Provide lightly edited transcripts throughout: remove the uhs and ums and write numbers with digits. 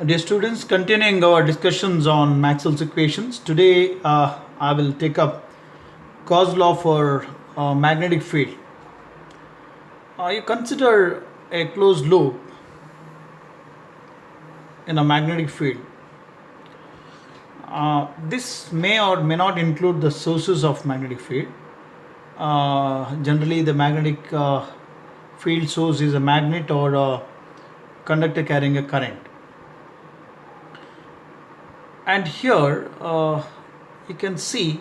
Dear students, continuing our discussions on Maxwell's equations, today I will take up Gauss law for magnetic field. You consider a closed loop in a magnetic field. This may or may not include the sources of magnetic field. Generally, the magnetic field source is a magnet or a conductor carrying a current. And here you can see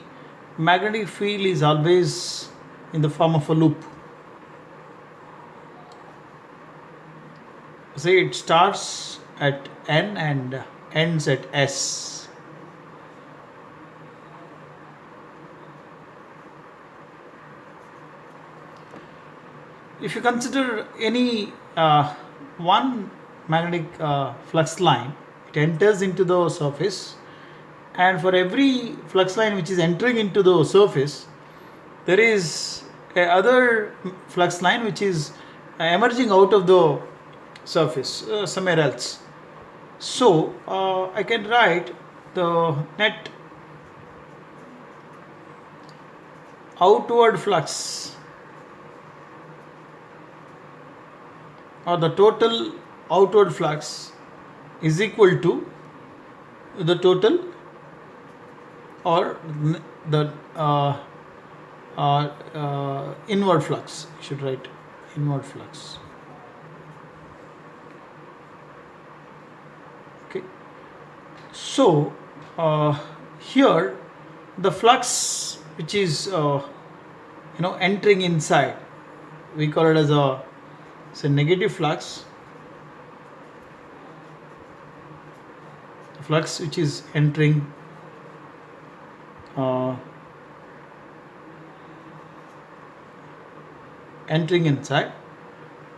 magnetic field is always in the form of a loop. Say it starts at N and ends at S. If you consider any one magnetic flux line, it enters into the surface, and for every flux line which is entering into the surface, there is a other flux line which is emerging out of the surface somewhere else. So I can write the net outward flux or the total outward flux is equal to the total or the inward flux. You should write inward flux. Okay. So here the flux which is entering inside, we call it as a negative flux. The flux which is entering inside,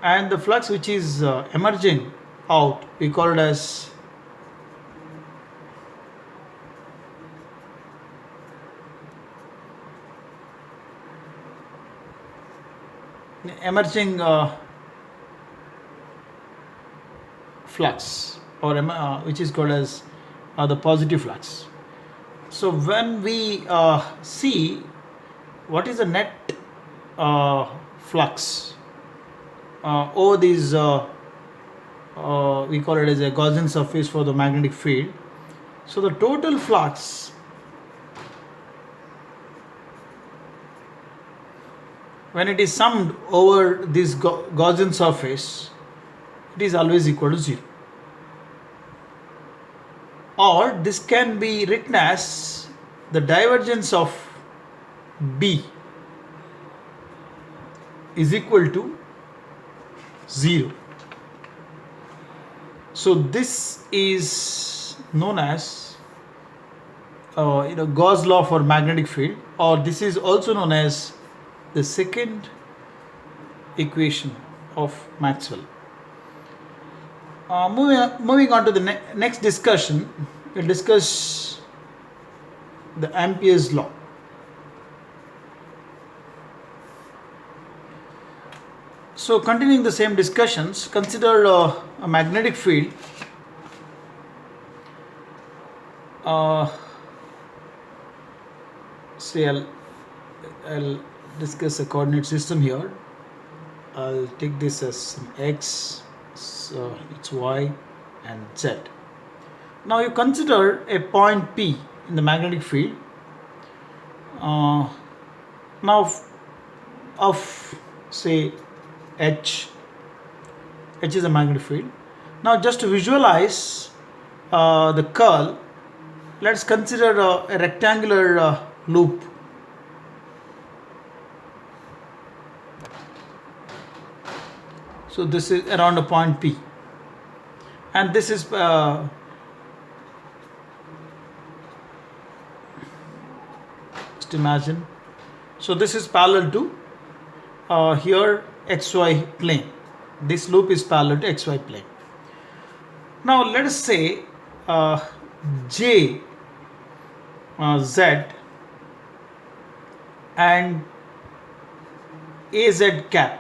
and the flux which is emerging out, we call it as emerging flux, or which is called as the positive flux. So when we see what is the net flux over these, we call it as a Gaussian surface for the magnetic field. So the total flux when it is summed over this Gaussian surface, it is always equal to 0. Or this can be written as the divergence of B is equal to 0. So this is known as Gauss law for magnetic field, or this is also known as the second equation of Maxwell. Moving on to the next discussion, we'll discuss the Ampere's law. So continuing the same discussions, consider a magnetic field say I'll discuss a coordinate system here. I'll take this as some x, so it's y and z. Now you consider a point P in the magnetic field. Now of say H is a magnetic field. Now just to visualize the curl, let's consider a rectangular loop. So this is around a point P, and this is just imagine. So this is parallel to here XY plane. This loop is parallel to XY plane. Now let us say J, Z and AZ cap.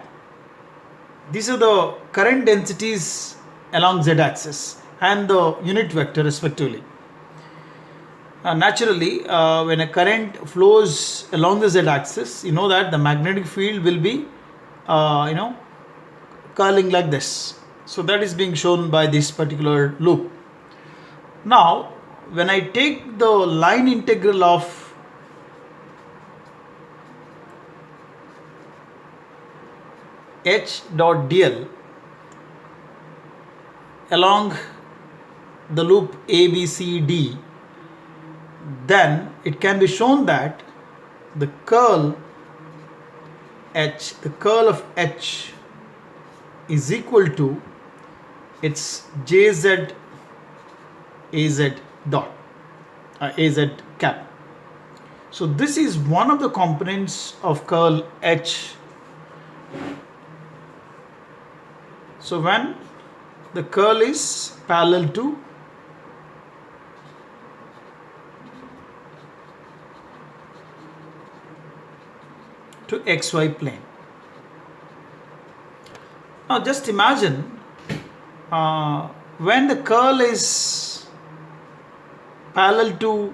These are the current densities along Z axis, and the unit vector respectively. Naturally, when a current flows along the z-axis, you know that the magnetic field will be, curling like this. So that is being shown by this particular loop. Now, when I take the line integral of H dot dl along the loop ABCD, then it can be shown that the curl of H is equal to its JZ AZ dot AZ cap. So this is one of the components of curl H. So when the curl is parallel to XY plane. Now just imagine when the curl is parallel to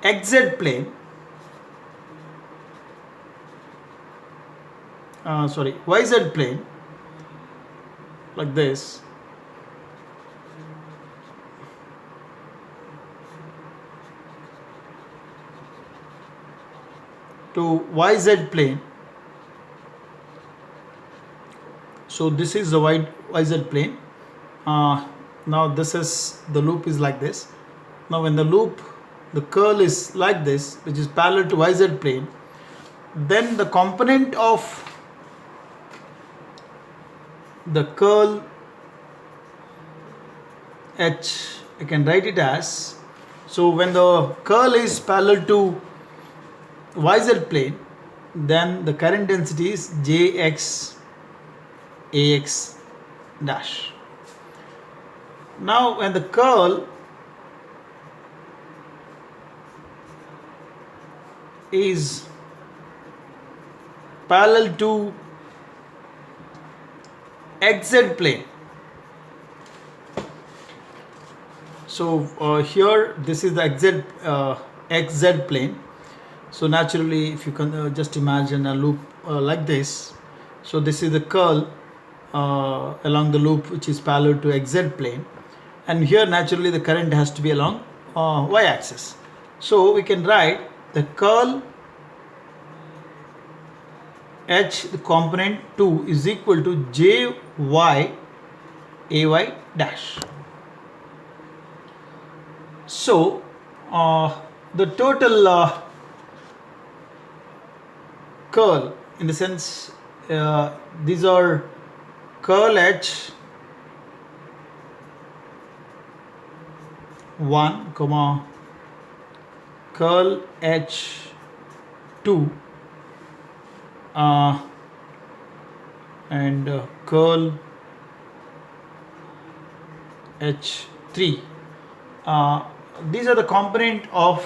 XZ plane, YZ plane, like this. To YZ plane. So this is the YZ plane. Now this is the loop is like this. Now when the curl is like this, which is parallel to YZ plane, then the component of the curl H, I can write it as, so when the curl is parallel to YZ plane, then the current density is Jx Ax dash. Now when the curl is parallel to XZ plane, so here this is the XZ plane. So naturally, if you can just imagine a loop like this, so this is the curl along the loop which is parallel to XZ plane, and here naturally the current has to be along y-axis. So we can write the curl H, the component 2, is equal to Jy Ay dash. So the total curl, in the sense these are curl H 1, curl H 2 and curl H3. These are the component of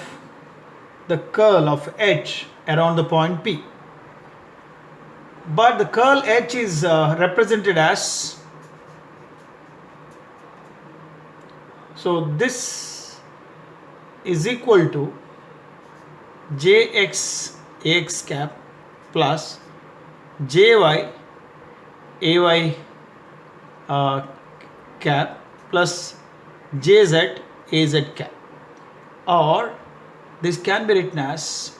the curl of H around the point P. But the curl H is represented as, so this is equal to Jx Ax cap plus Jy Ay cap plus Jz Az cap, or this can be written as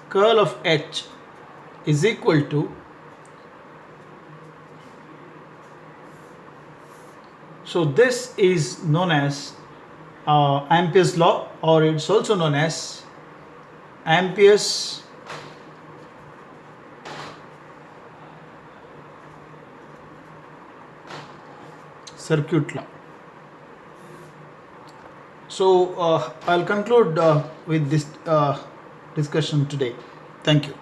curl of H is equal to, so this is known as Ampere's law, or it's also known as Ampere's circuit law. So I'll conclude with this discussion today. Thank you.